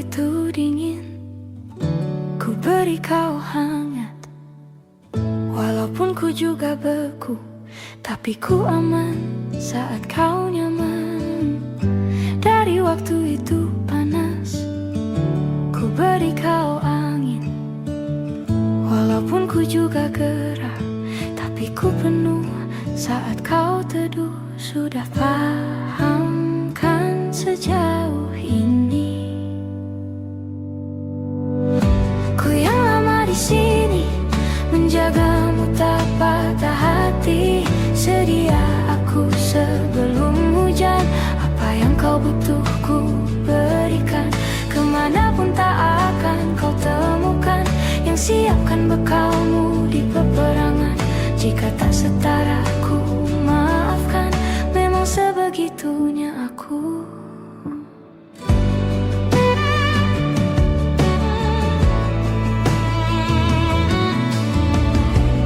itu dingin, ku beri kau hangat. Walaupun ku juga beku, tapi ku aman saat kau nyaman. Dari waktu itu panas, ku beri kau angin. Walaupun ku juga gerah, tapi ku penuh saat kau teduh. Sudah paham kan sejauh ini? Ku yang lama di sini, menjagamu tak patah hati. Sedia aku sebelum hujan, apa yang kau butuh ku berikan. Kemanapun tak akan kau temukan yang siapkan bekalmu di peperangan. Jika tak setara ku maafkan, memang sebegitunya aku.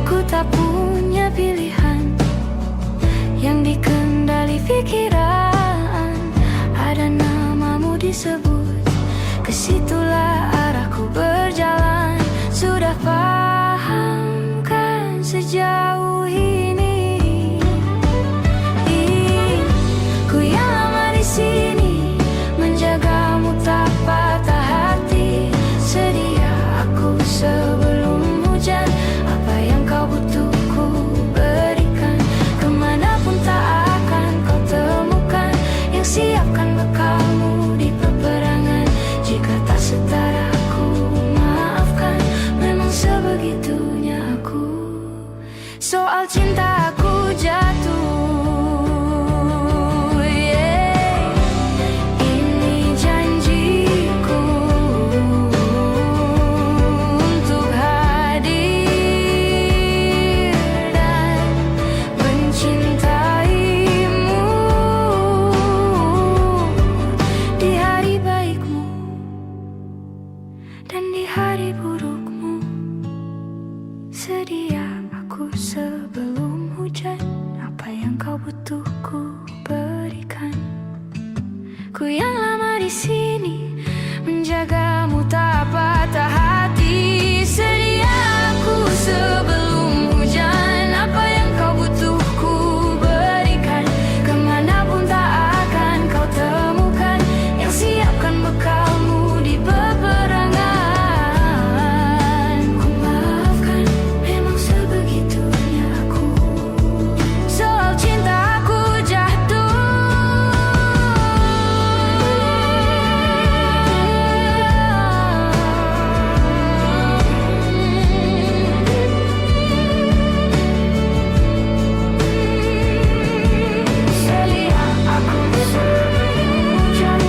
Ku tak punya pilihan yang dikendali pikiran. Ada namamu disebut, kesitulah arahku berjalan. Sudah paham kan sejauh ini? Ku yang lama di sini, menjagamu tak patah hati. Sedia aku sebelum hujan, apa yang kau butuh ku berikan. Kemanapun tak akan kau temukan yang siapkan bekalmu di peperangan. Jika tak setara ku maafkan, memang sebegitunya aku. Soal cinta aku jatuh, yeah. Ini janjiku untuk hadir dan mencintaimu di hari baikmu dan di hari burukmu. Sedia aku sebelum hujan, apa yang kau butuh ku berikan. Ku yang lama di sini, menjagamu tak patah hati. Sedia aku sebelum hujan, apa yang kau butuh ku berikan. Kemanapun tak akan kau temukan yang siapkan bekalmu di peperangan. Ku maafkan, memang sebegitunya aku. Soal cinta aku jatuh. Sedia aku sebelum hujan.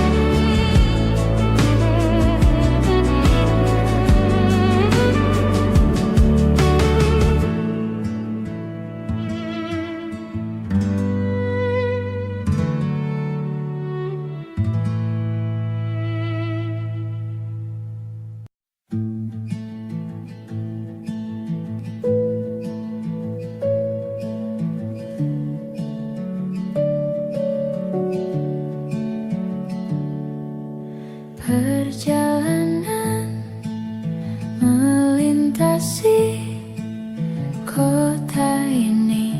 Perjalanan melintasi kota ini,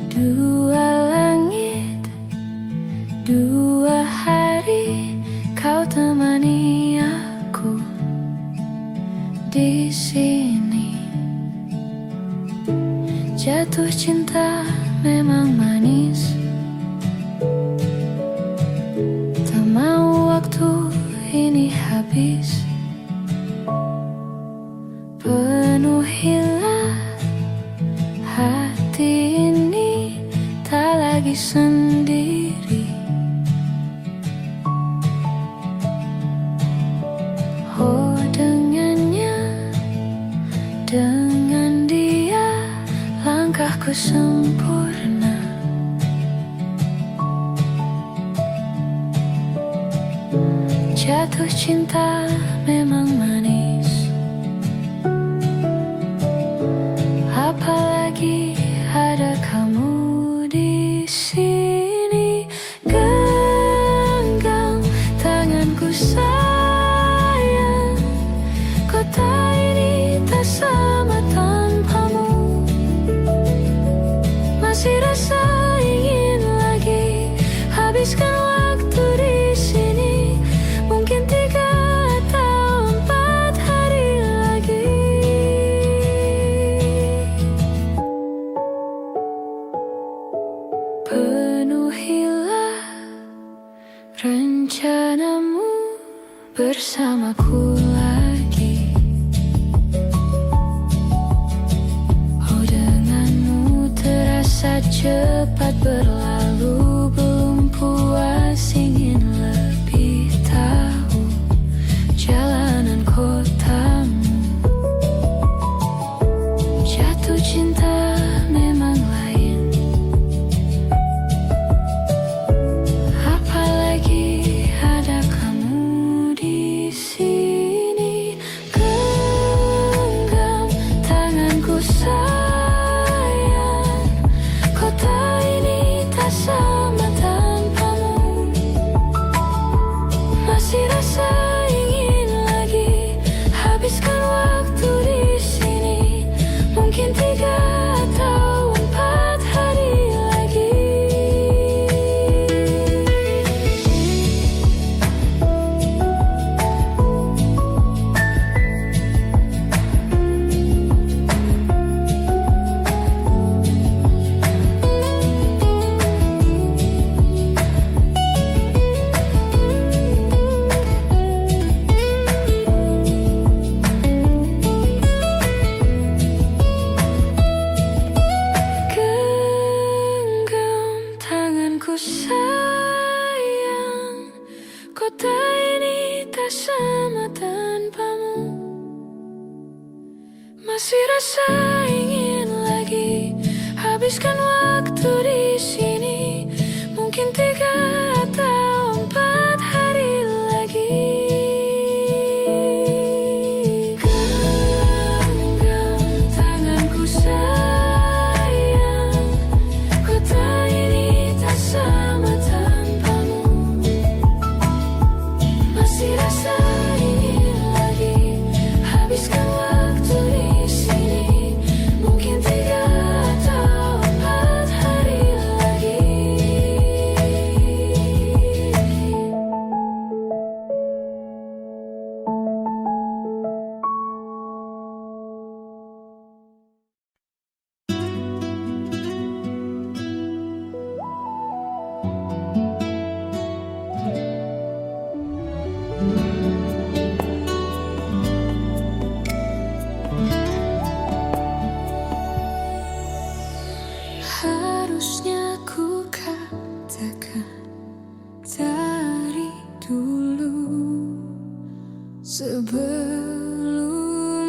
dua langit, dua hari, kau temani aku di sini. Jatuh cinta memang manis, tak mau waktu ini habis. Penuhilah hati ini, tak lagi sendiri. Oh, dengannya, dengan dia, langkahku sempurna. Jatuh cinta memang manis, apalagi ada kamu di sini. habiskan waktu di sini. Mungkin 3 atau 4 hari lagi. Penuhilah rencanamu bersamaku lagi. Oh, denganmu terasa cepat berlalu. Belum puas ingin lebih tahu jalanan kotamu. Jatuh cinta memang lain, apalagi ada kamu di sini. Genggam tanganku sayang, kota ini tak sama tanpamu. Masih rasa ingin lagi habiskan waktu di sini. Mungkin 3 atau 4 hari lagi. Genggam tanganku sayang, kota ini tak sama tanpamu. Masih rasa ingin lagi habiskan waktu di sini. Mungkin 3 atau 4 hari lagi. Genggam tanganku sayang, kota ini tak sama tanpamu. Masih rasa ingin lagi habiskan waktu di sini. Mungkin 3 atau 4 hari lagi. Harusnya ku katakan dari dulu, sebelum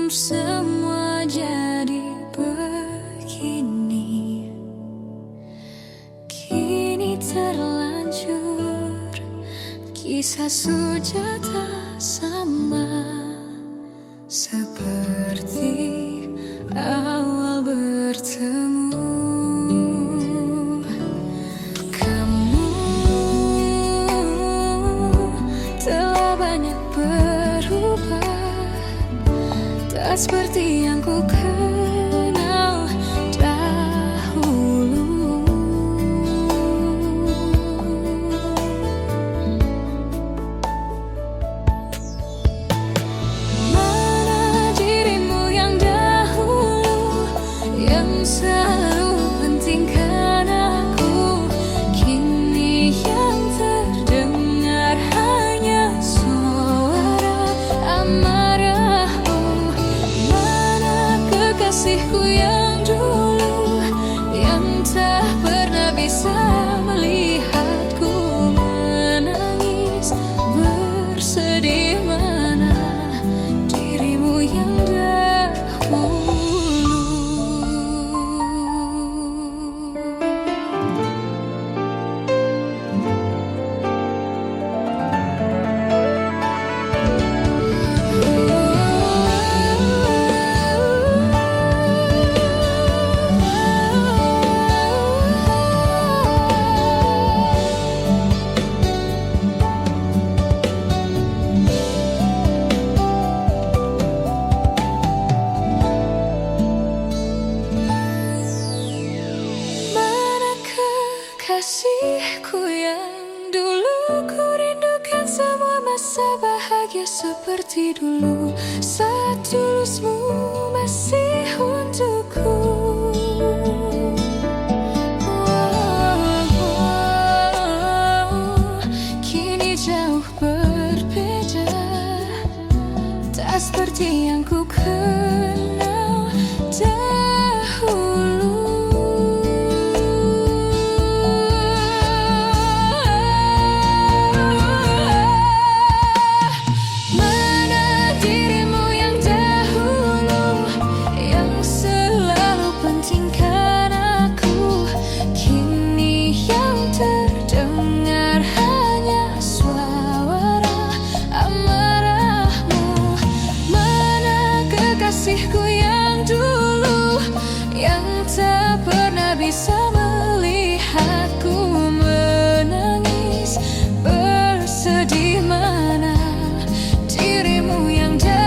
semua jadi begini. Kini terlanjur, kisah sudah tak sama seperti awal bertemu. Kamu telah banyak berubah, tak seperti yang ku kenal dahulu. Mana dirimu yang dahulu, yang selalu pentingkan aku. Kini yang terdengar hanya suara amarahmu. Mana kekasih Ku rindukan semua masa bahagia seperti dulu, saat tulusmu masih untukku. Kini jauh berbeda, tak seperti yang ku kenal dahulu. Mana dirimu yang dahulu, yang selalu pentingkan aku. Kini yang terdengar hanya suara amarahmu. Mana kekasihku yang dulu, yang tak pernah bisa melihatku menangis bersedih. Mana dirimu yang dahulu.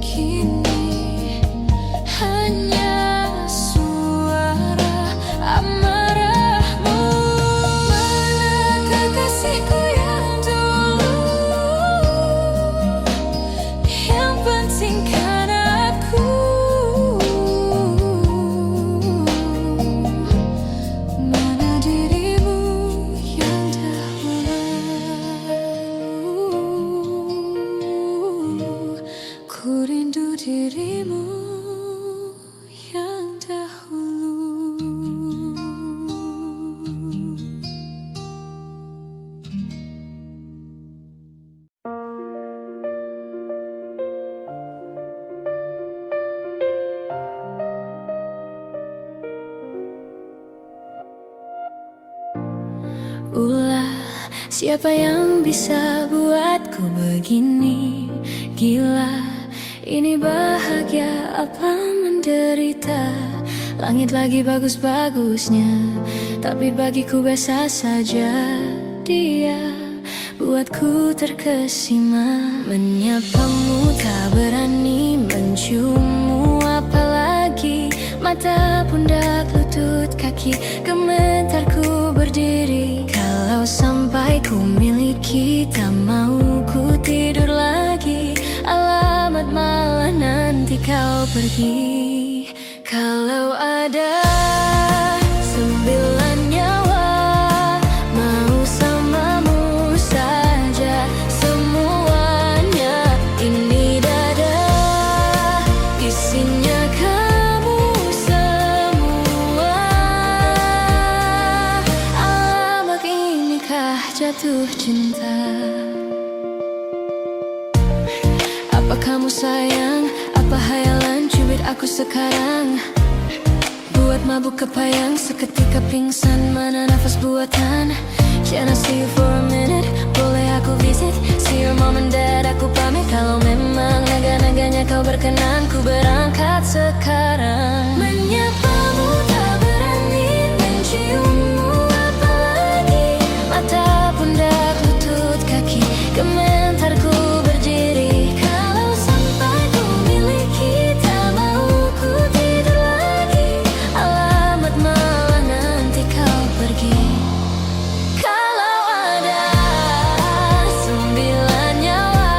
Kini hanya suara amarahmu. Mana kekasihku yang dulu, yang pentingkan aku. Mana dirimu yang dahulu. Ku rindu dirimu yang dahulu. Ulah, siapa yang bisa buatku begini? Gila, ini bahagia apa menderita? Langit lagi bagus-bagusnya, tapi bagiku biasa saja. Dia buatku terkesima. Menyapamu tak berani, menciummu apalagi. Mata, pundak, lutut, kaki, gemetarku berdiri. Kalau sampai ku miliki, tak mau ku tidur lagi. Alamat malah nanti kau pergi. Kalau ada 9 nyawa, mau samamu saja semuanya. Ini dada, isinya kamu semua. Alamak, inikah jatuh cinta? Apa kamu sayang? Apa hayalan cubit aku sekarang? Buat mabuk kepayang, seketika pingsan. Mana nafas buatan? Can I see you for a minute? Boleh aku visit? See your mom and dad, aku pamit. Kalau memang naga-naganya kau berkenan, ku berangkat sekarang. Menyapamu tak berani, menciummu apalagi. Mata, pundak, lutut, kaki, gemetarku berdiri. Kalau sampai ku miliki, tak mau ku tidur lagi. Alamat malah nanti kau pergi. Kalau ada 9 nyawa,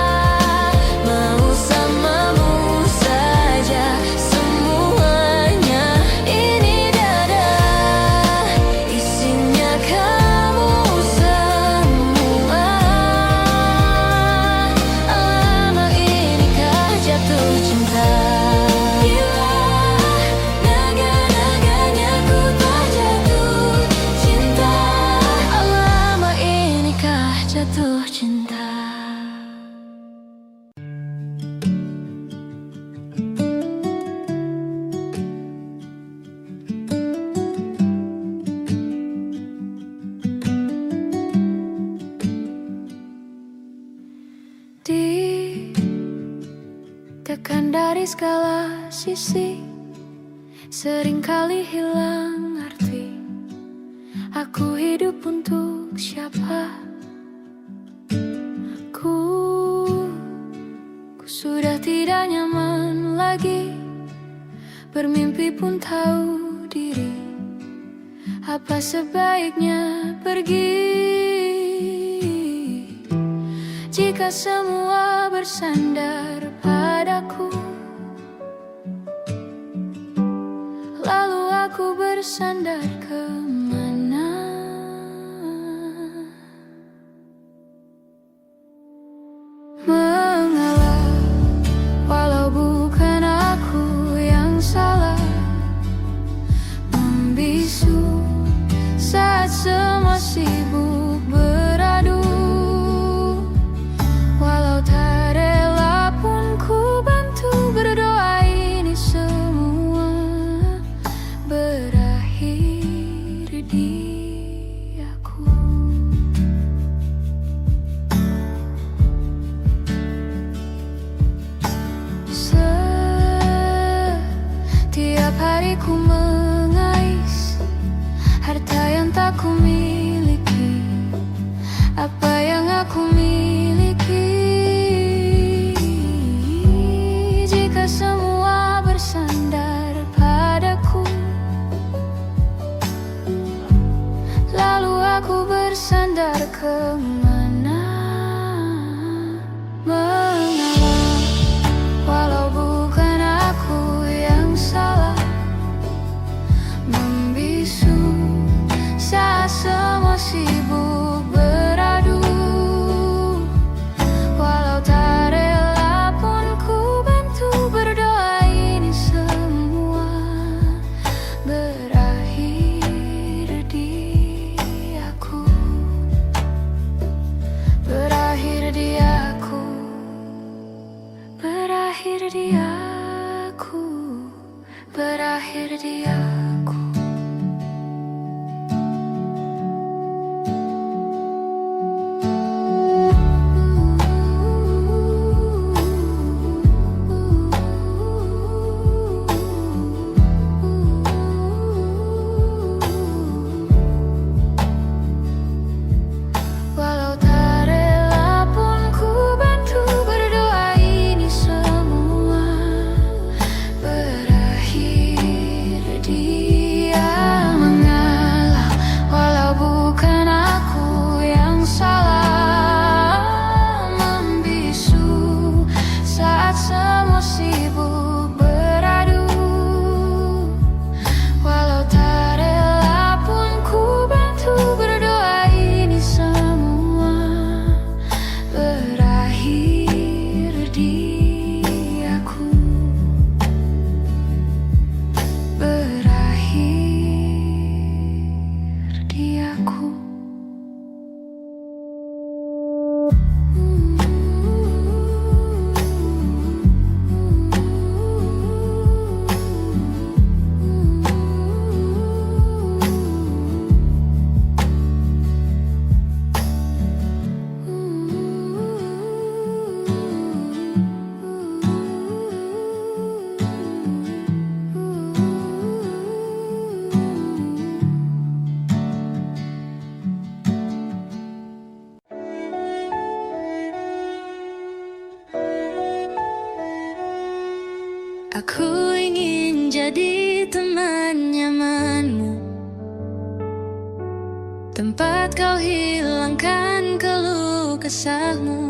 mau samamu saja semuanya. Ini dada, isinya kamu semua. Alamak, inikah jatuh cinta? Gila, naga-naganya ku tak jatuh cinta. Alamak, inikah jatuh cinta? Ditekan dari segala sisi, seringkali hilang arti. Aku hidup untuk siapa? Ku Sudah tidak nyaman lagi, bermimpi pun tahu diri. Apa sebaiknya pergi jika semua bersandar padaku? Lalu aku bersandar kemana? Mengalah, walau bukan aku yang salah. Membisu saat semua sibuk beradu. Walau tak rela pun ku bantu, berdoa ini semua berakhir di aku. Setiap hari ku mengais harta yang tak ku miliki. Apa yang aku miliki jika semua bersandar padaku? Lalu aku bersandar kemana? Mengalah, walau bukan aku yang salah. Membisu saat semua sibuk beradu. Walau tak rela pun ku bantu, berdoa ini semua berakhir di aku. Berakhir di aku. Berakhir di aku. Berakhir di aku. Walau tak rela pun ku bantu, berdoa ini semua berakhir dia. Mengalah, walau bukan aku yang salah. Membisu saat semua sibuk beradu. Walau tak rela pun ku bantu, berdoa ini semua berakhir di aku. Berakhir di aku. Aku ingin jadi teman nyamanmu, tempat kau hilangkan keluh kesahmu.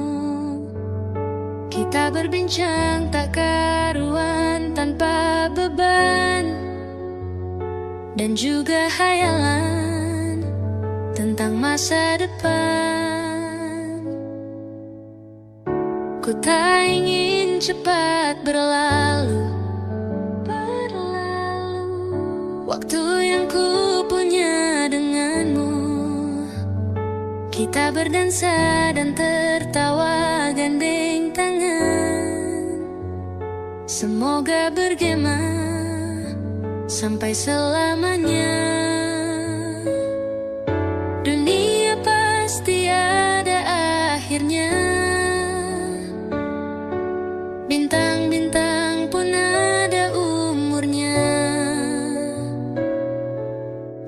Kita berbincang tak karuan tanpa beban, dan juga hayalan tentang masa depan. Ku tak ingin cepat berlalu waktu yang ku punya denganmu. Kita berdansa dan tertawa gandeng tangan. Semoga bergema sampai selamanya. Dunia pasti ada akhirnya. Bintang-bintang pun ada umurnya.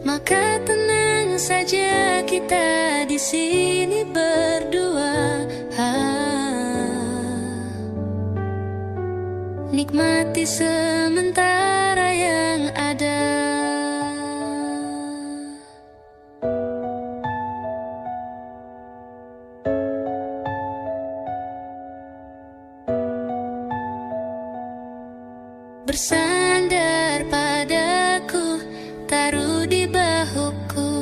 Maka tenang saja kita di sini berdua. Nikmati sementara yang ada. Bersandar padaku, taruh di bahuku,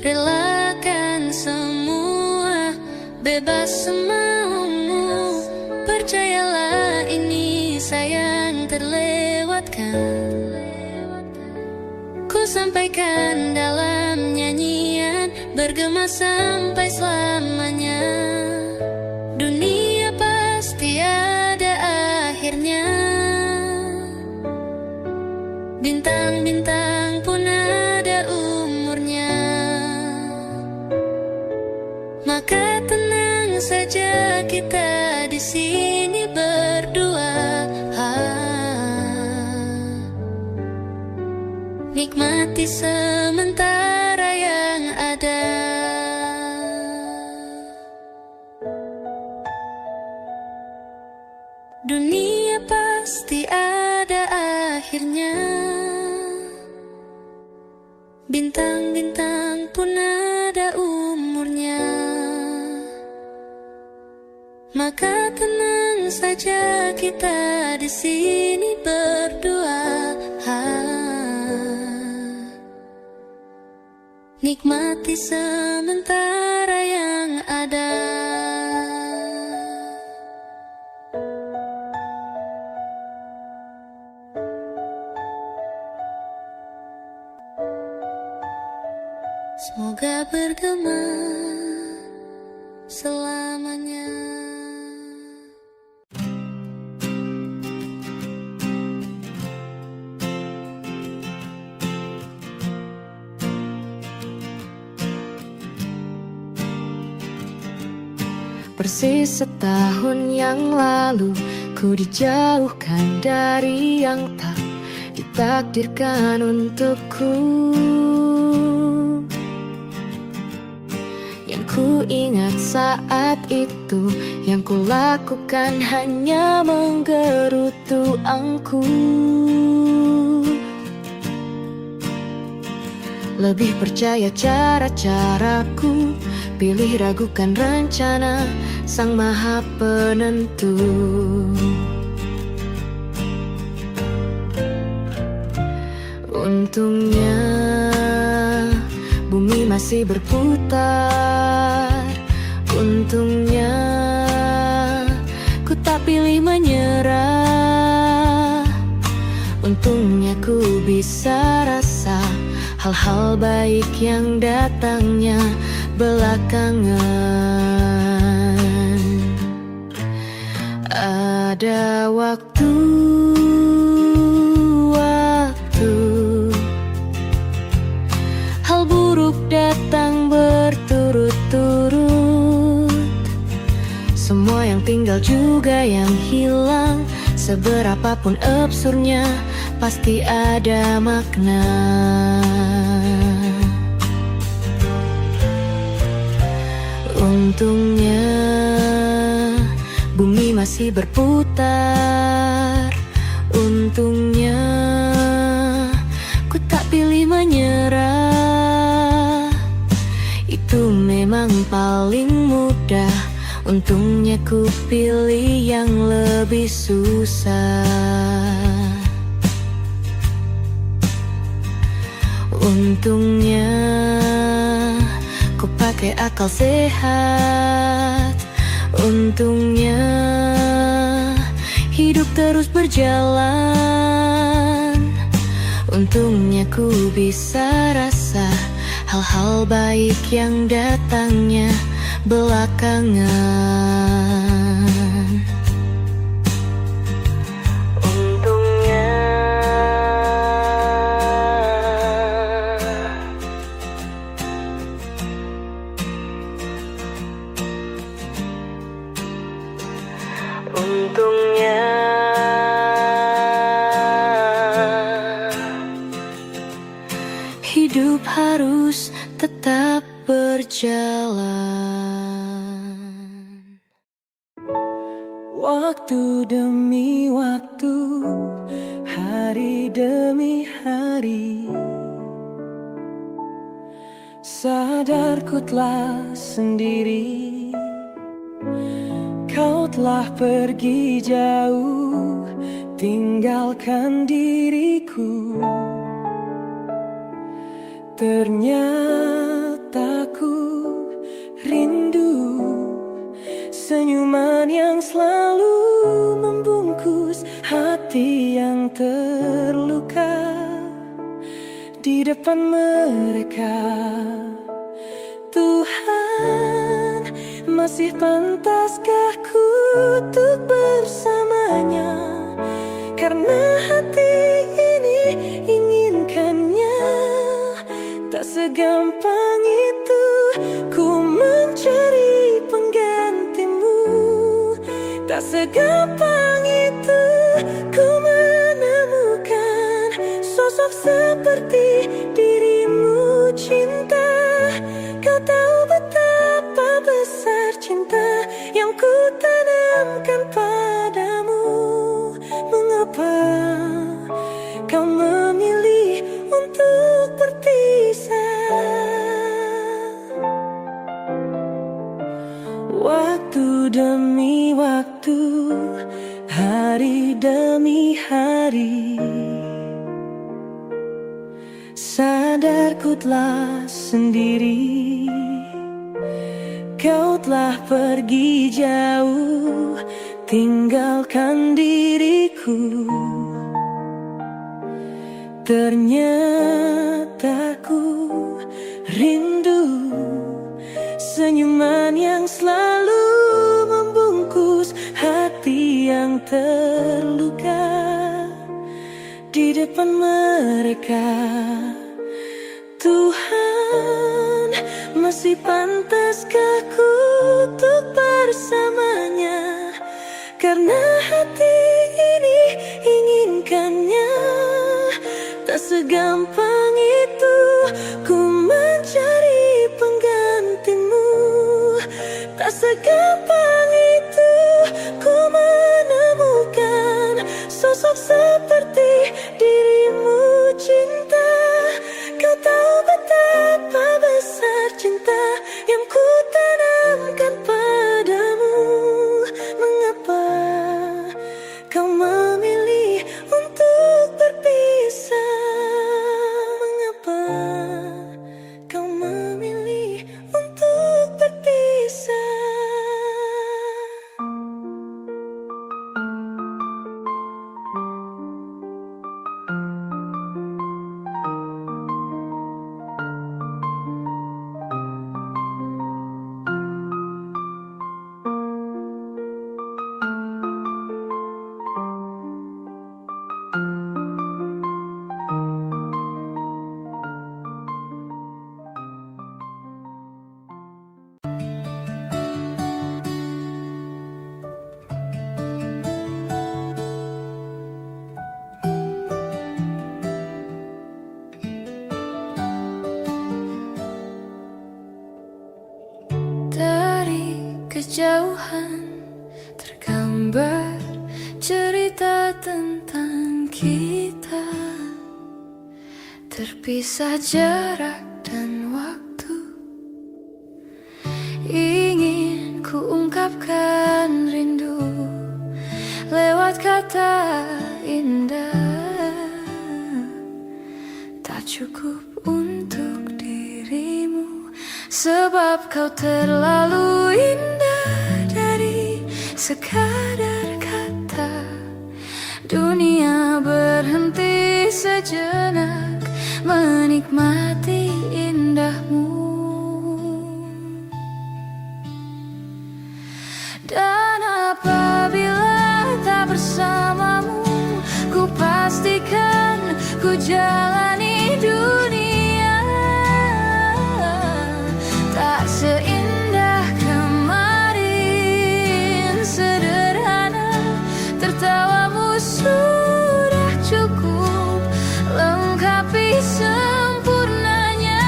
relakan semua, bebas semaumu. Percayalah ini sayang terlewatkan. Ku sampaikan dalam nyanyian, bergema sampai selamanya. Dunia pasti ada akhirnya. Bintang-bintang pun ada umurnya. Maka tenang saja kita di sini berdua. Nikmati sementara yang ada. Dunia pasti ada akhirnya. Bintang-bintang pun ada umurnya. Maka tenang saja kita di sini berdua. Nikmati sementara yang ada. Semoga bergema selamanya. Persis setahun yang lalu, ku dijauhkan dari yang tak ditakdirkan untukku. Yang ku ingat saat itu, yang ku lakukan hanya menggerutu angku. Lebih percaya cara-caraku, pilih ragukan rencana Sang Maha Penentu. Untungnya bumi masih berputar. Untungnya ku tak pilih menyerah. Untungnya ku bisa rasa hal-hal baik yang datangnya belakangan. Ada waktu hal buruk datang berturut-turut. Semua yang tinggal juga yang hilang. Seberapapun absurdnya, pasti ada makna. Untungnya bumi masih berputar. Untungnya ku tak pilih menyerah. Itu memang paling mudah. Untungnya ku pilih yang lebih susah. Untungnya ku pakai akal sehat. Untungnya hidup terus berjalan. Untungnya ku bisa rasa hal-hal baik yang datangnya belakangan. Untungnya Untungnya hidup harus tetap berjalan. Waktu demi waktu, hari demi hari. Sadar ku telah sendiri, kau telah pergi jauh, tinggalkan diriku. Ternyata ku rindu senyuman yang selalu membungkus hati yang terluka di depan mereka. Tuhan, masih pantaskah ku untuk bersamanya? Karena hati ini inginkannya. Tak segampang itu ku mencari penggantimu. Tak segampang itu ku menemukan sosok seperti dirimu. Cinta, kau tahu betapa besar cinta yang ku tanamkan padamu. Mengapa kau memilih untuk berpisah? Waktu demi waktu, hari demi hari. Sadar ku telah sendiri, kau telah pergi jauh, tinggalkan diriku. Ternyata ku rindu senyuman yang selalu membungkus hati yang terluka di depan mereka. Tuhan, masih pantaskah ku untuk bersamanya? Karena hati ini inginkannya. Tak segampang itu ku mencari penggantimu. Tak segampang itu ku menemukan sosok seperti dirimu. Cinta, kau tahu betapa besar cinta yang ku tanamkan padamu. Mengapa kau memilih untuk berpisah? Mengapa kau memilih untuk berpisah? Dari kejauhan tergambar cerita tentang kita, terpisah jarak dan waktu. Ingin ku ungkapkan rindu lewat kata indah. Tak cukup untuk dirimu, sebab kau terlalu indah. Dari sekadar kata, dunia berhenti sejenak menikmati indahmu. Dan apabila tak bersamamu, ku pastikan ku jalani dunia tak seindah kemarin. Sederhana, tertawamu sudah cukup lengkapi sempurnanya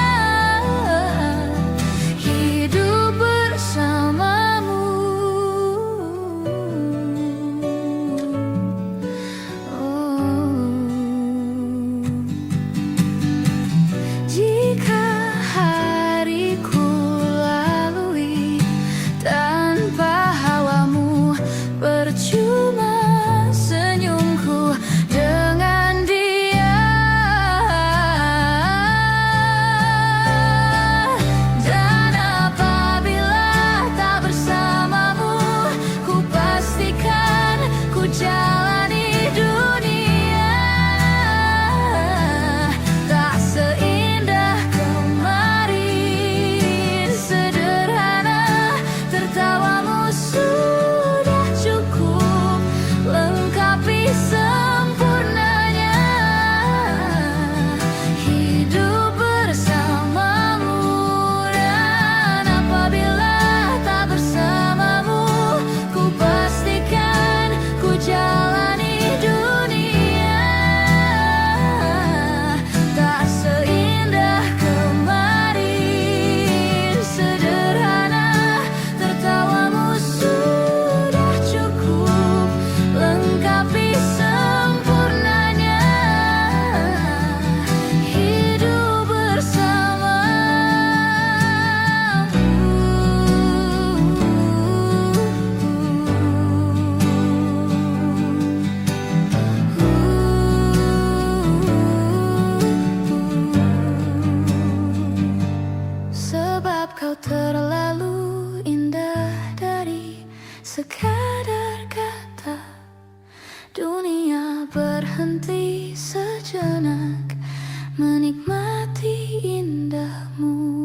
hidup bersamamu. berhenti sejenak menikmati indahmu.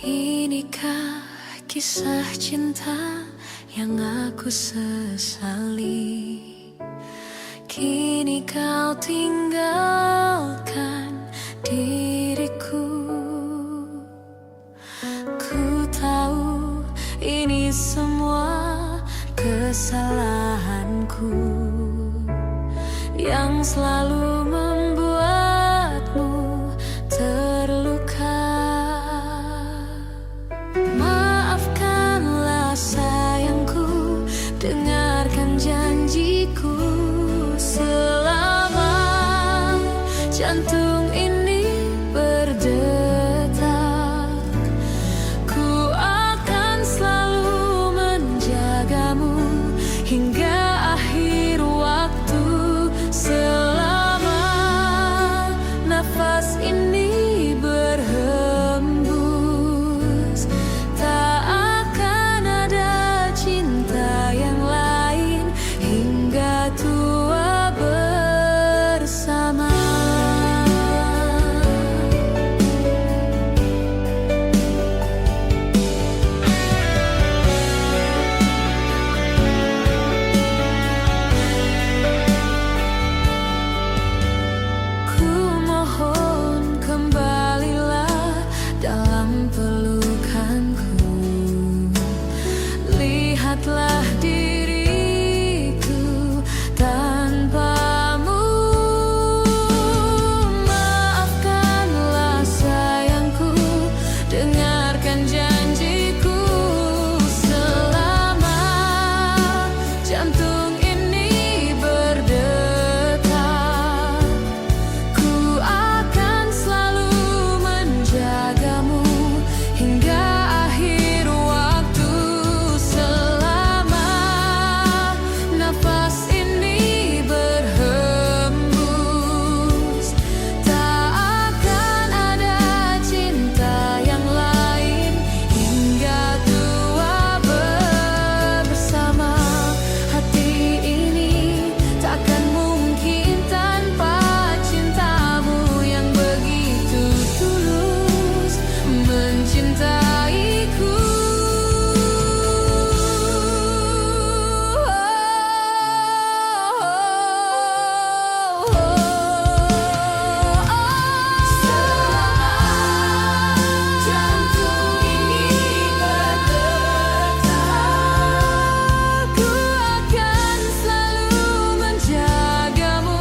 Inikah kisah cinta yang aku sesali? Kini kau tinggalkan diriku. Ku tahu ini semua kesalahanku yang selalu membuatmu terluka. Maafkanlah sayangku, dengarkan janjiku. Selama jantung ini berdetak, ku akan selalu menjagamu hingga akhir waktu. Selama nafas ini berhembus, tak akan ada cinta yang lain hingga tua bersama. Ku mohon kembalilah dalam pelukanku. Lihatlah diriku tanpamu. Maafkanlah sayangku, dengarkan janjiku. Selama jantung ini berdetak, ku akan selalu menjagamu hingga akhir waktu. Selama nafas ini berhembus, tak akan ada cinta yang lain hingga tua bersama. Hati ini takkan mungkin tanpa cintamu yang begitu tulus mencintaiku. Jantung ini berdetak, ku akan selalu menjagamu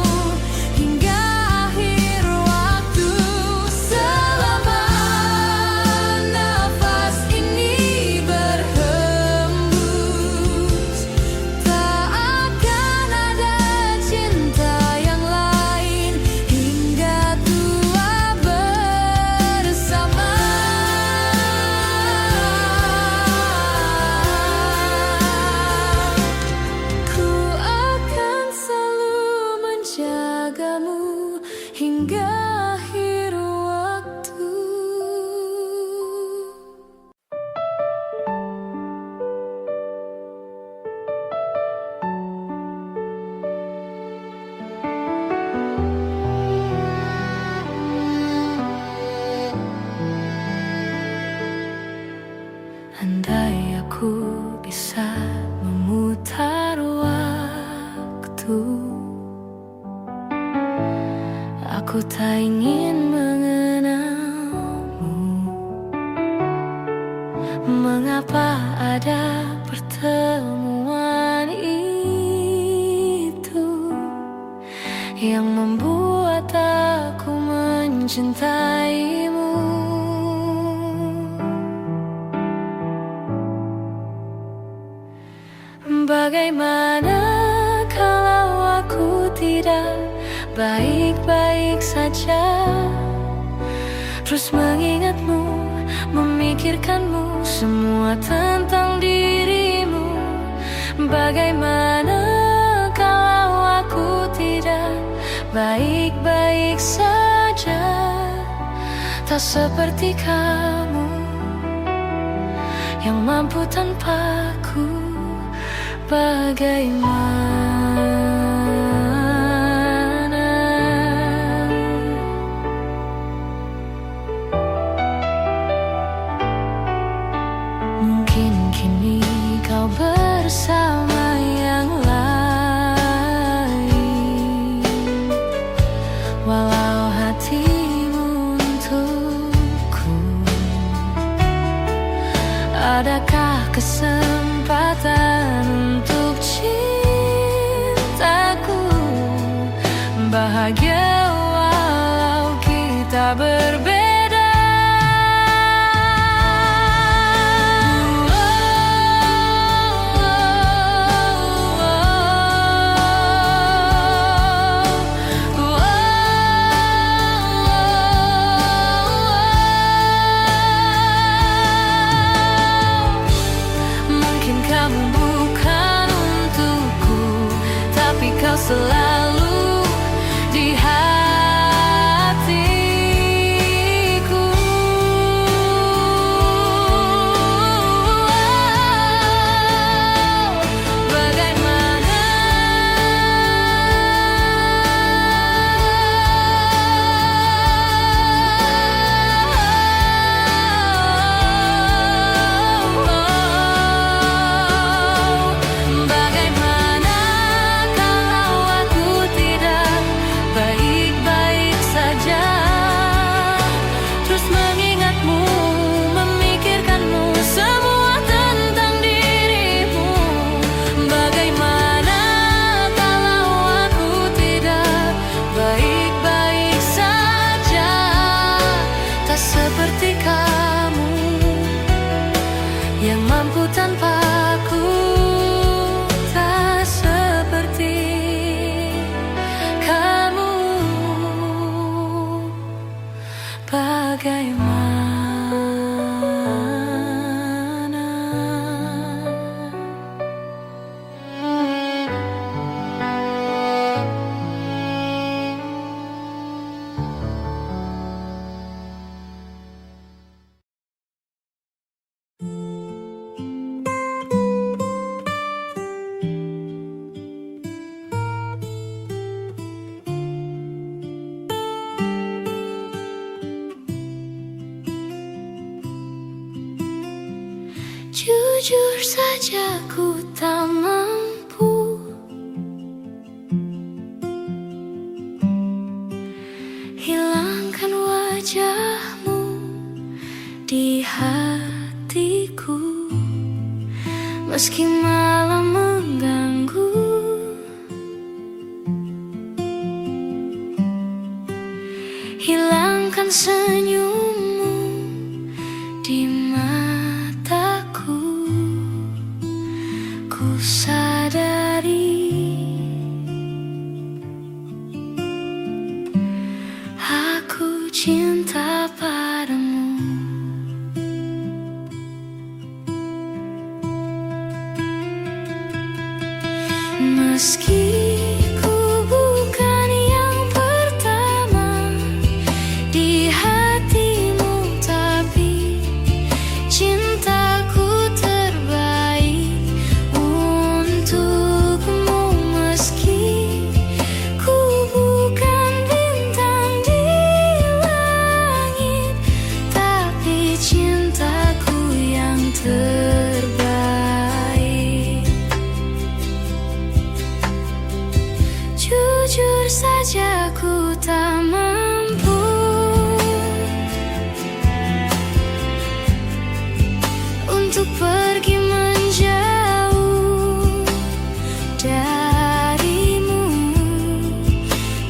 hingga akhir waktu. Selama nafas ini berhembus, tak akan ada cinta yang lain hingga tua bersama. Ku akan selalu menjagamu hingga akhir waktu. Andai aku bisa memutar waktu, aku tak ingin mengenalmu. Mengapa ada pertemuan itu yang membuat aku mencintaimu? Bagaimana kalau aku tidak baik-baik saja, terus mengingatmu, memikirkanmu, semua tentang Bagaimana kalau aku tidak baik-baik saja, tak seperti kamu yang mampu tanpaku. Bagaimana? Mungkin kini kau bersama yang lain, walau hatimu untukku. Adakah kesempatan untuk cintaku bahagia walau kita berbeda? Selalu di hatiku. Bagaimana? Seperti kamu yang mampu tanpaku, tak seperti kamu. Bagaimana? Jujur saja ku tak mampu hilangkan wajahmu di hatiku, meski malam mengganggu. Hilangkan senyummu di mataku. Ku sadari aku cinta padamu. Meski ku bukan yang pertama di hatimu, tapi cintaku terbaik untukmu. Meski ku bukan bintang di langit, tapi cintaku yang terbaik. Jujur saja ku tak mampu untuk pergi menjauh darimu,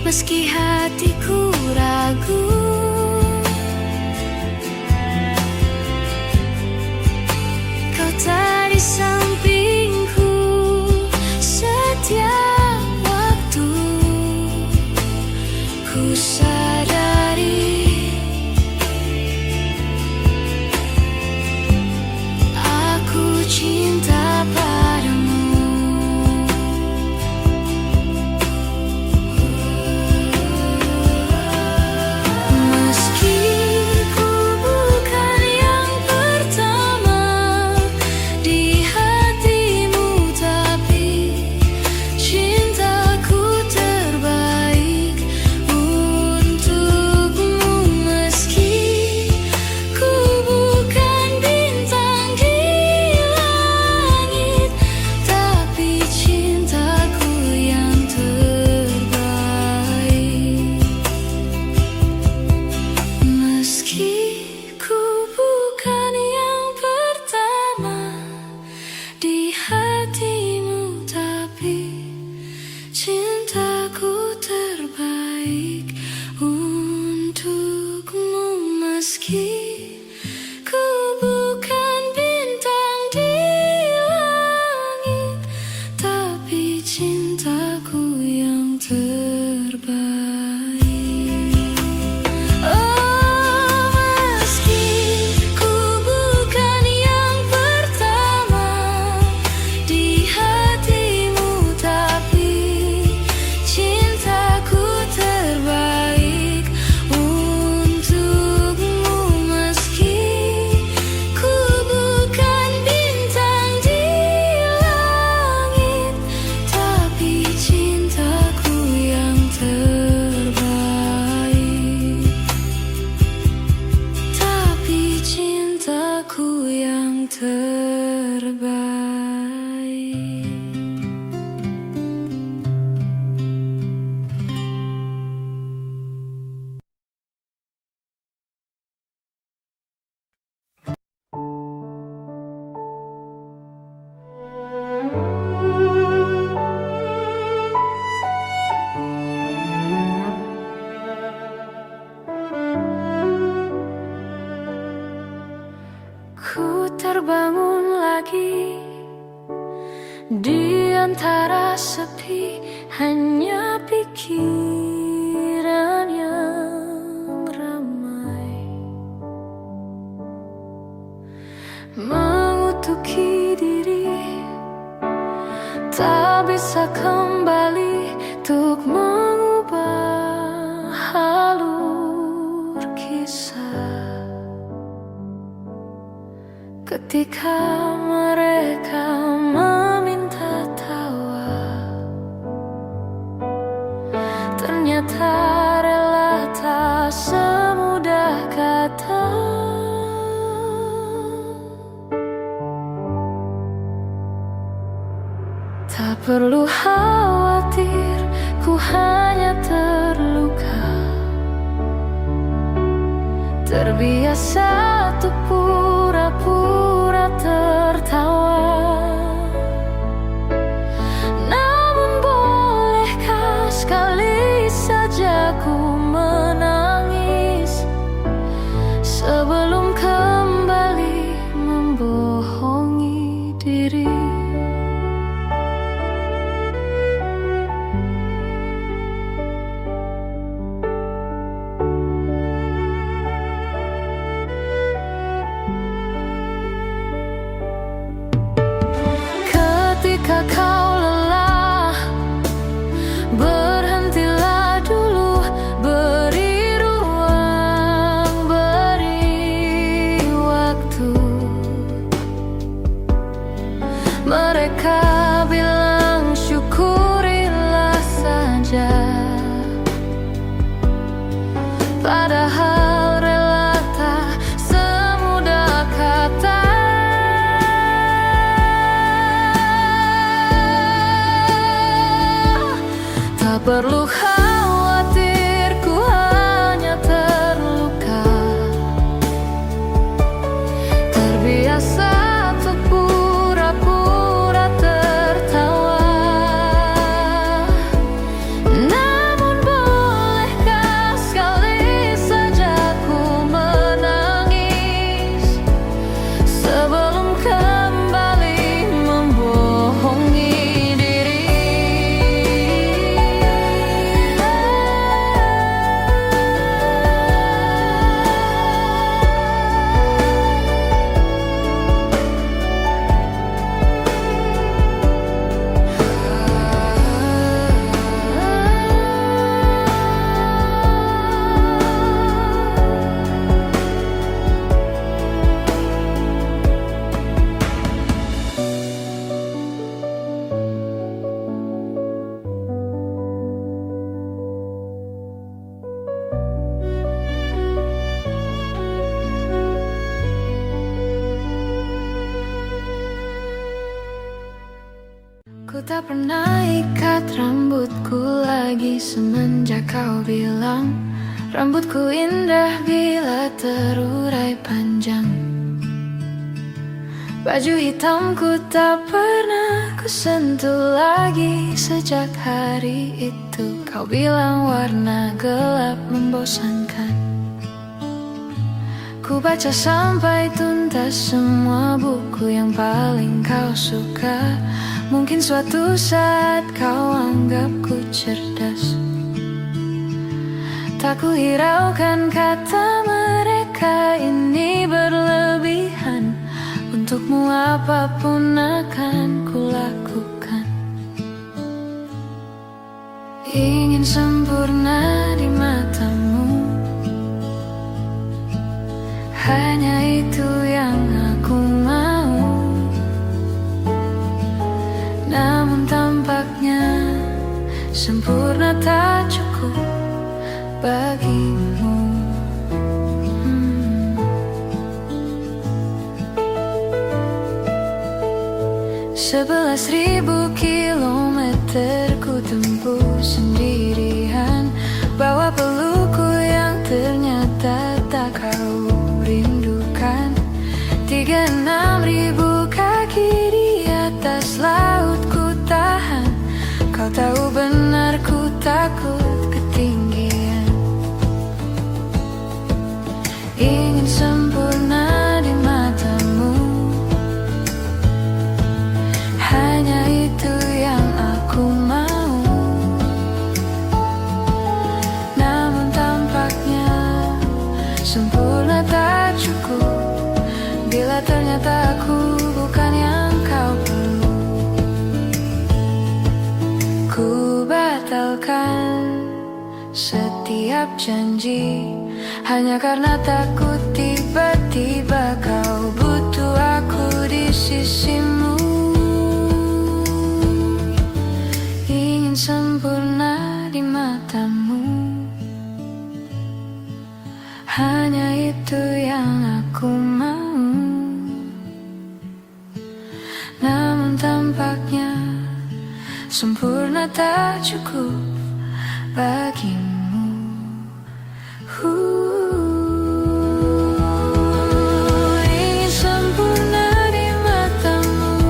meski hatiku ragu. Kau tak di sampingku setiap ku sadari aku cinta padamu. terbaik. Ku terbangun lagi di antara sepi, hanya pikiran yang ramai mengutuki diri, tak bisa kembali untuk mengubah alur kisah. Ketika mereka meminta tawa, ternyata rela tak semudah kata. Tak perlu khawatir, ku hanya terluka, terbiasa untuk pura-pura tertawa. Namun bolehkah sekali saja ku menangis sebelum kembali membohongi diri. Ketika kau lelah, berhentilah dulu, beri ruang, beri waktu. Mereka bilang syukurilah saja, padahal rela tak semudah kata. Tak perlu khawatir, ku hanya terluka, terbiasa untuk pura-pura tertawa. Namun bolehkah sekali saja ku menangis sebelum kembali membohongi diri. Ku tak pernah ikat rambutku lagi semenjak kau bilang rambutku indah bila terurai panjang. Baju hitamku tak pernah ku sentuh lagi sejak hari itu. Kau bilang warna gelap membosankan. Ku baca sampai tuntas semua buku yang paling kau suka. Mungkin suatu saat kau anggapku cerdas. Tak ku hiraukan kata mereka ini berlebihan. Untukmu apapun akan ku lakukan. Ingin sempurna di matamu, hanya itu yang aku mau. Namun tampaknya sempurna tak cukup bagimu. 11.000 kilometer ku tempuh sendirian, bawa pelukku yang ternyata tak kau rindukan. 36.000 kaki di atas laut ku tahan, kau tahu benar ku takut ketinggian. Ingin sempurna di matamu, hanya itu yang aku mau. Namun tampaknya sempurna tak cukup, bila ternyata aku bukan yang kau perlu. Ku batalkan setiap janji hanya karena takut tiba-tiba kau butuh aku di sisimu. Ingin sempurna di matamu, hanya itu yang aku mau. Namun tampaknya sempurna tak cukup bagimu. Ingin sempurna di matamu,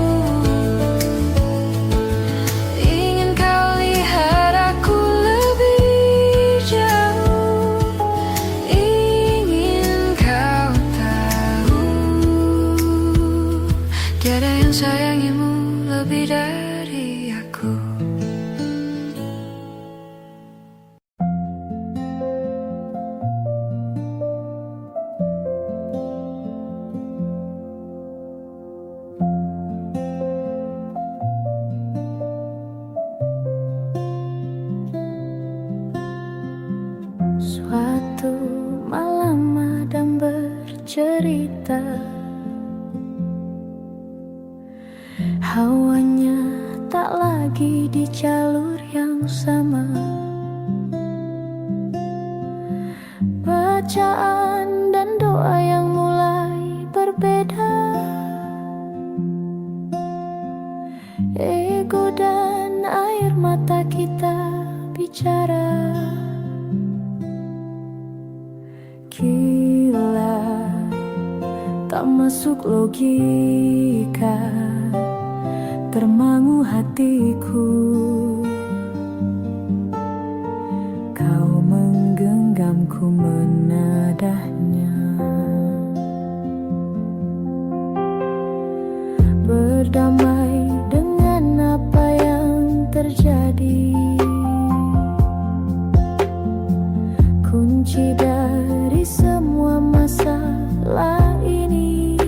ingin kau lihat aku lebih jauh, ingin kau tahu tiada yang sayangimu lebih dari aku. Suatu malam Adam bercerita, hawanya tak lagi di jalur yang sama. Bacaan dan doa yang mulai berbeda. Ego dan air mata kita bicara. Gila, tak masuk logika, termangu hatiku. Kau menggenggamku menadahnya, berdamai dengan apa yang terjadi. Kunci dari semua masalah ini,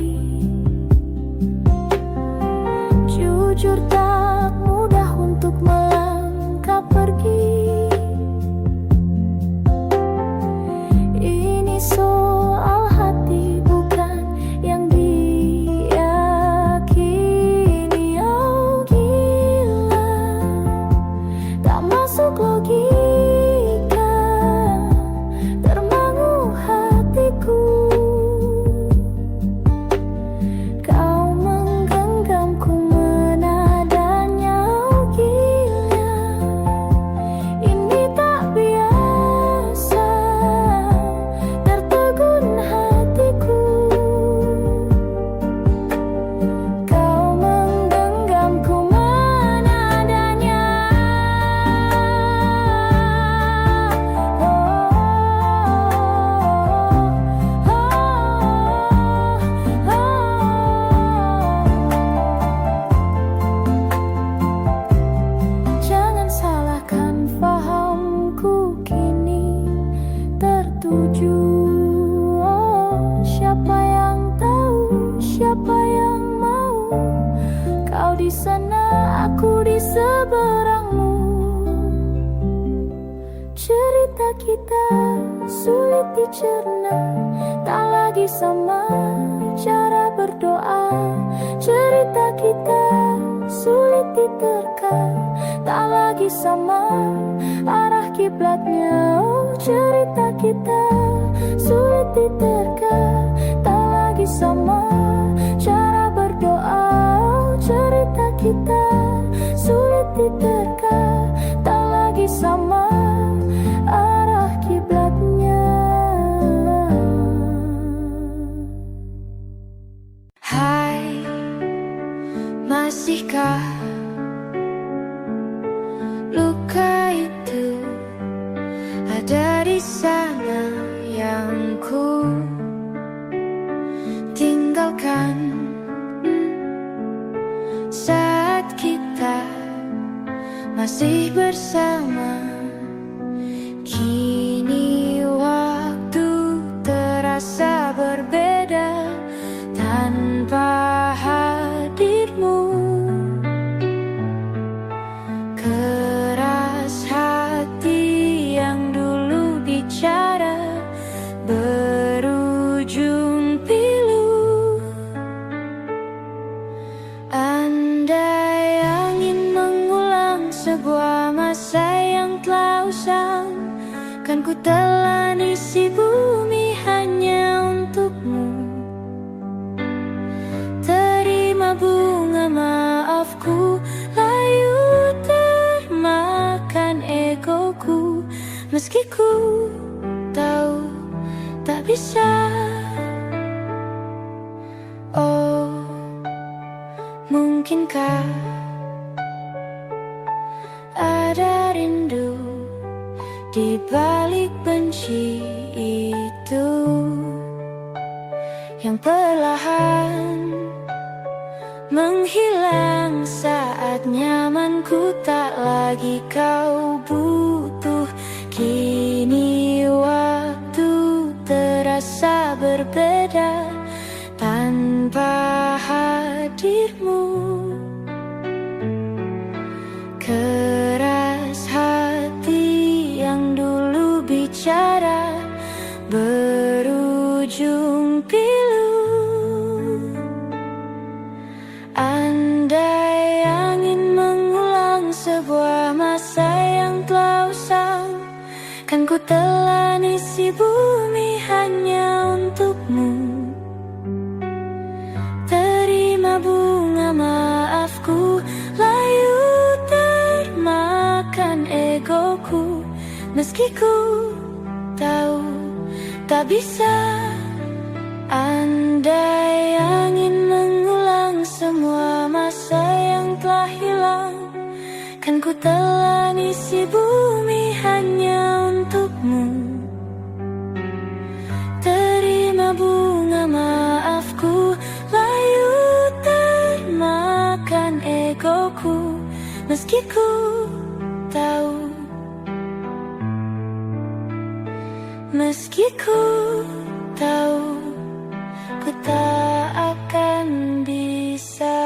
jujur tak mudah untuk melangkah pergi. Ini soal hati bukan yang diyakini. Oh gila, tak masuk logika, termangu hatiku. Kau menggenggamku menadanya. Oh gila, ini tak biasa, tertegun hatiku. Kau menggenggamku menadanya. Jangan salahkan fahamku kini tertuju. Oh, siapa yang tahu, siapa yang mau? Kau di sana, aku di seberangmu. Cerita kita sulit dicerna, tak lagi sama cara berdoa. Cerita kita sulit diterka, tak lagi sama arah kiblatnya. Oh, cerita kita sulit diterka, tak lagi sama cara berdoa. Oh, cerita kita sulit diterka, tak lagi sama arah kiblatnya. Hai, masihkah luka itu ada di sana yang ku tinggalkan saat kita masih bersama? Kini waktu terasa berbeda tanpa hadirmu. Keras hati yang dulu bicara berujung pilu. Andai angin mengulang sebuah masa yang telah usang, kan ku telan isi bumi hanya untukmu. Terima bunga maafku, layu termakan egoku, meski ku tahu tak bisa. Oh, mungkinkah ada rindu di balik benci itu yang perlahan menghilang saat nyamanku tak lagi kau butuh. Kini waktu terasa berbeda tanpa hadirmu. Keras hati yang dulu bicara berujung pilu. Andai angin mengulang sebuah masa yang telah usang, kan ku telan isi bumi hanya untukmu. Terima bunga maafku, layu termakan egoku, meski ku tahu tak bisa. Andai angin mengulang semua masa yang telah hilang, kan ku telan isi bumi hanya untukmu. Terima bunga maafku, layu termakan egoku, meski ku tahu, meski ku tahu, ku tak akan bisa.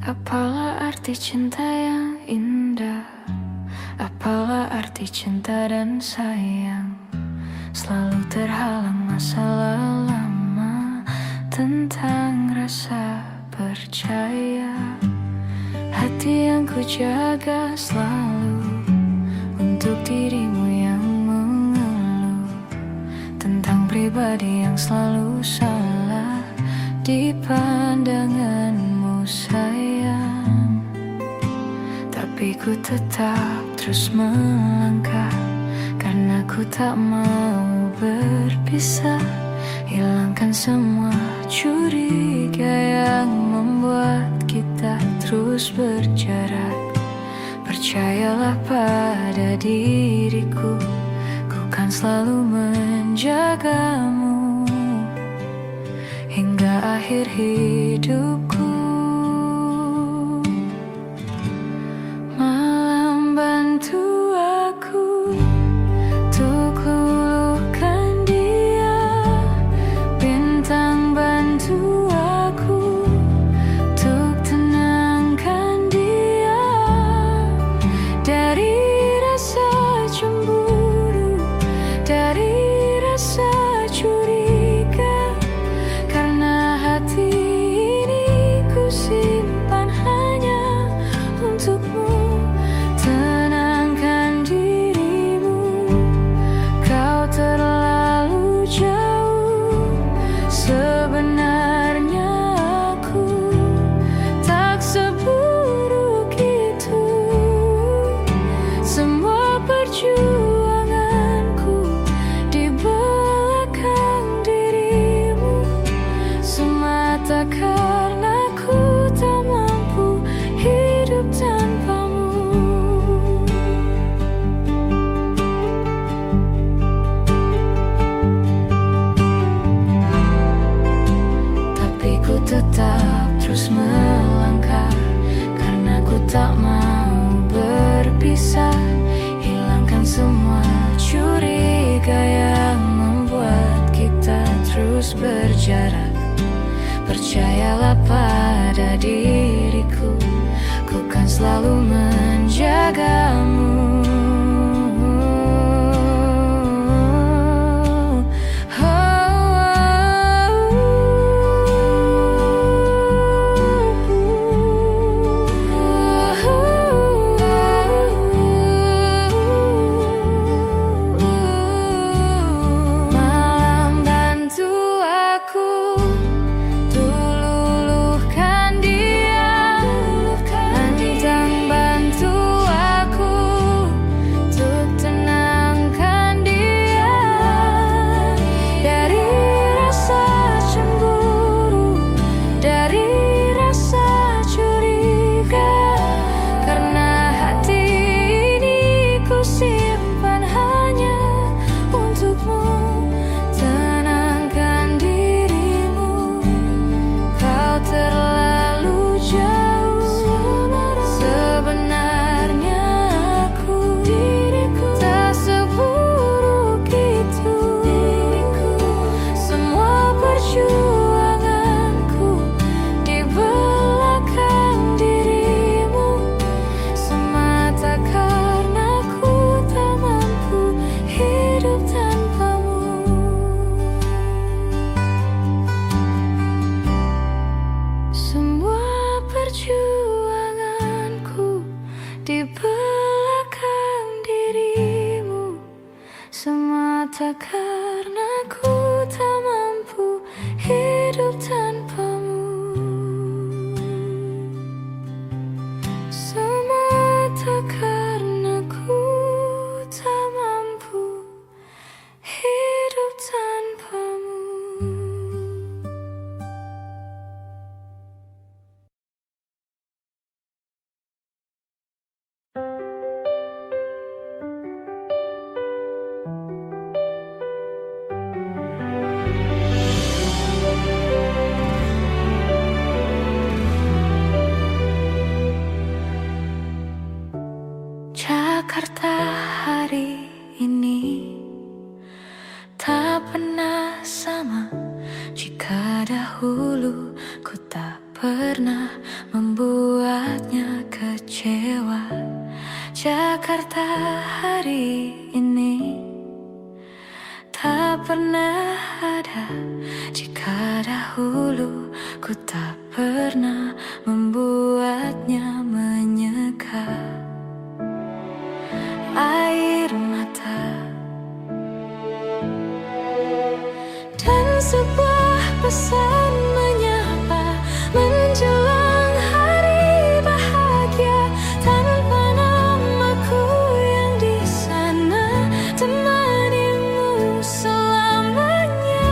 Apalah arti cinta yang indah, apalah arti cinta dan sayang, selalu terhalang masalah lama tentang rasa percaya. Hati yang ku jaga selalu untuk dirimu yang mengeluh tentang pribadi yang selalu salah di pandanganmu sayang. Tapi ku tetap terus melangkah karena ku tak mau berpisah. Hilangkan semua curiga yang membuat kita terus berjarak. Percayalah pada diriku, ku kan selalu menjagamu hingga akhir hidupku. Malam bantu aku untuk luluhkan dia, bintang bantu aku untuk tenangkan dia dari rasa cemburu, dari rasa curiga. Karena hati ini ku simpan hanya untukmu. Tenangkan dirimu, kau terlalu jauh. Sebenarnya aku tak seburuk itu. Semua perjuanganku di belakang dirimu, semata karena ku tak mampu hidup tanpamu. Tapi ku tetap terus melangkah, karena ku tak mau berpisah. Hilangkan semua curiga yang membuat kita terus berjarak. Percayalah pada diriku, ku kan selalu menjagamu. Malam bantu aku luluhkan dia, bintang bantu aku untuk tenangkan dia dari rasa cemburu, dari rasa curiga. Karena hati ini ku simpan hanya untukmu. Tenangkan dirimu, kau terlalu jauh. Sebenarnya aku tak seburuk itu. Semua perjuanganku di belakang dirimu, semata karena ku tak mampu hidup tanpamu. Semua perjuanganku di belakang dirimu, semata karena ku tak mampu hidup tanpamu. Semata karena ku tak mampu hidup tanpamu. Jakarta hari ini tak pernah sama jika dahulu ku tak pernah membuatnya kecewa. Jakarta hari ini tak pernah ada jika dahulu ku tak pernah membuatnya menyeka. Air mata dan sebuah pesan menyapa menjelang hari bahagia. Tanpa namaku yang di sana, temanimu selamanya.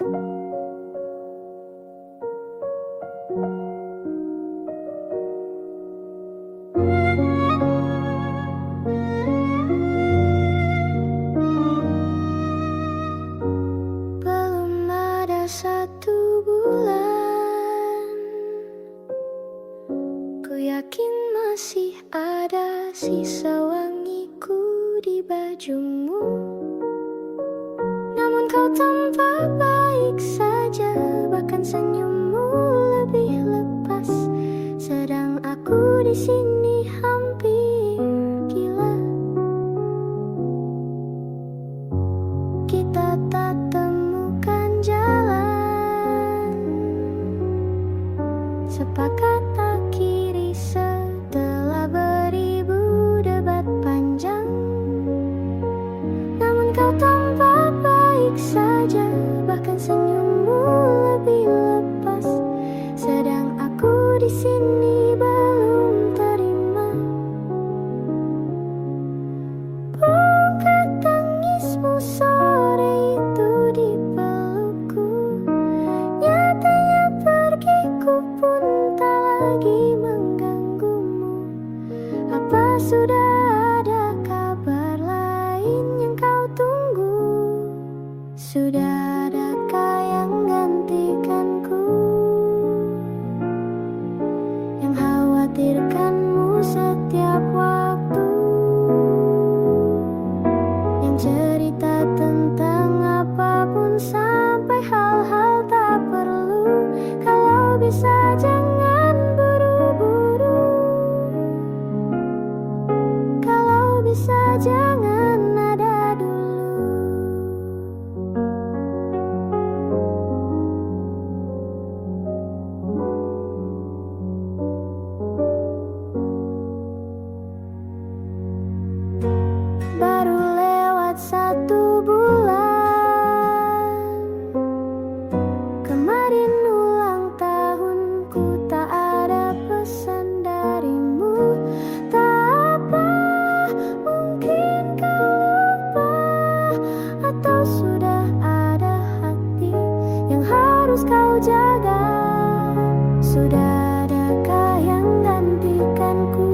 Belum ada 1 bulan, ku yakin masih ada sisa wangiku di bajumu. Namun kau tampak baik saja, bahkan senyummu lebih lepas. Sedang aku di sini hampir gila. Kita tak temukan jalan, sepakat akhiri setelah beribu debat panjang. Namun kau tampak baik saja, bahkan senyummu lebih lepas. Sedang aku di sini belum terima. Bukan tangismu sore itu di pelukku, nyatanya pergiku pun tak lagi mengganggumu. Apa sudah ada kabar lain yang kau tunggu? Sudah adakah yang gantikanku, yang khawatirkanmu setiap waktu, yang cerita tentang apapun sampai hal-hal tak perlu. Kalau bisa jangan buru-buru, kalau bisa jangan ada dulu. Baru lewat 1 bulan, kemarin ulang tahunku, tak ada pesan darimu. Tak apa, mungkin kau lupa, atau sudah ada hati yang harus kau jaga. Sudah adakah yang gantikanku,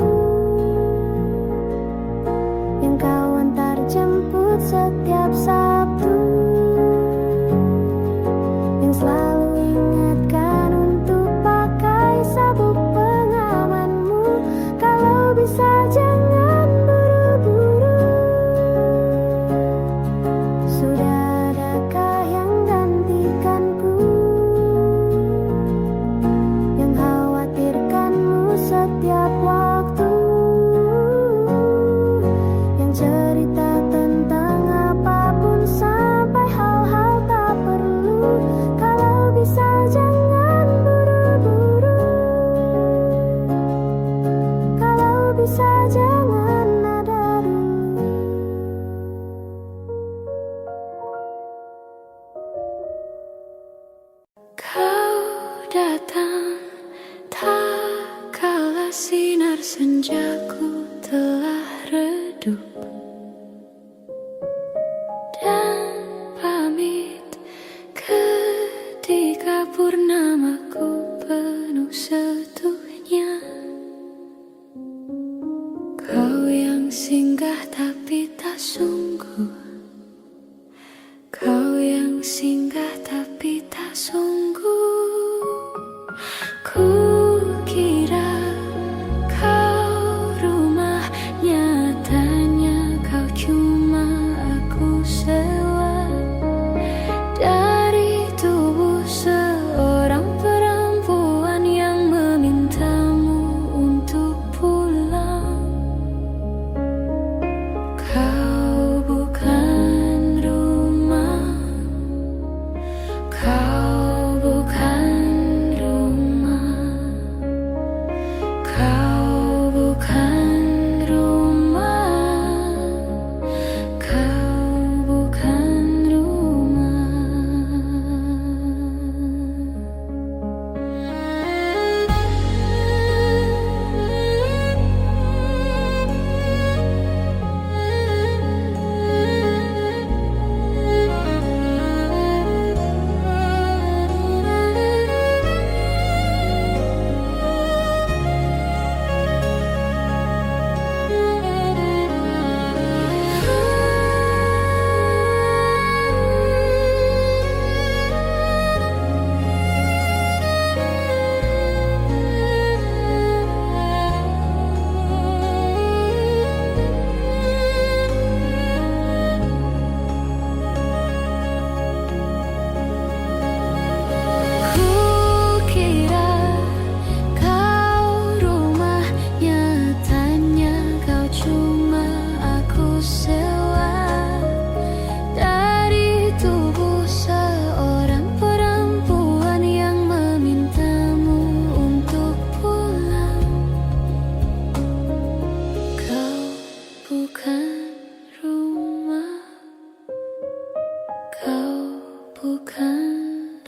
yang kau antar jemput setiap Sabtu, yang selalu ingatkan untuk pakai sabuk pengamanmu. Kalau bisa jangan buru-buru, sudah adakah yang gantikanku, yang khawatirkanmu setiap waktu, yang cerita tentang apapun sampai hal-hal tak perlu. Kalau bisa jangan buru-buru, kalau bisa jangan ada dulu. Kau datang tak kala sinar senjaku telah redup, dan pamit ketika purnamaku penuh setuhnya. Kau yang singgah tapi tak sungguh, kau yang singgah tapi tak sungguh. Ku kira kau rumah, nyatanya kau cuma aku sewa. Dari tubuh seorang perempuan yang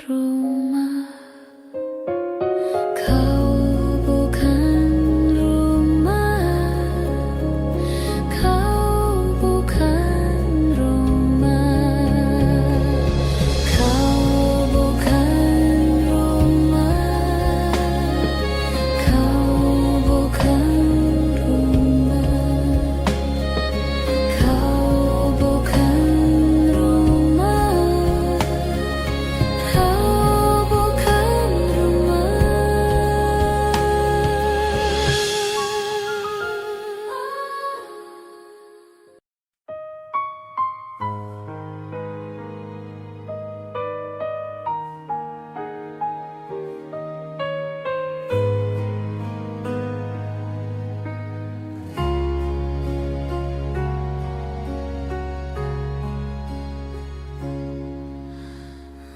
rumah. Kau bukan rumah, kau bukan rumah, kau bukan rumah, kau bukan rumah, kau bukan rumah, kau bukan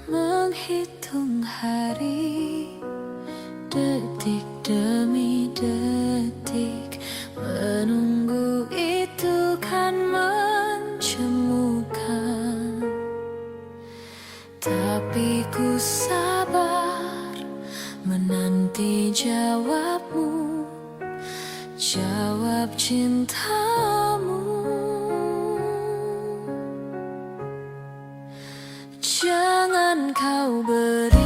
menghitung hari, detik demi detik, menunggu itu kan mencemukan. Tapi ku sabar menanti jawabmu, jawab cintamu. Jangan kau beri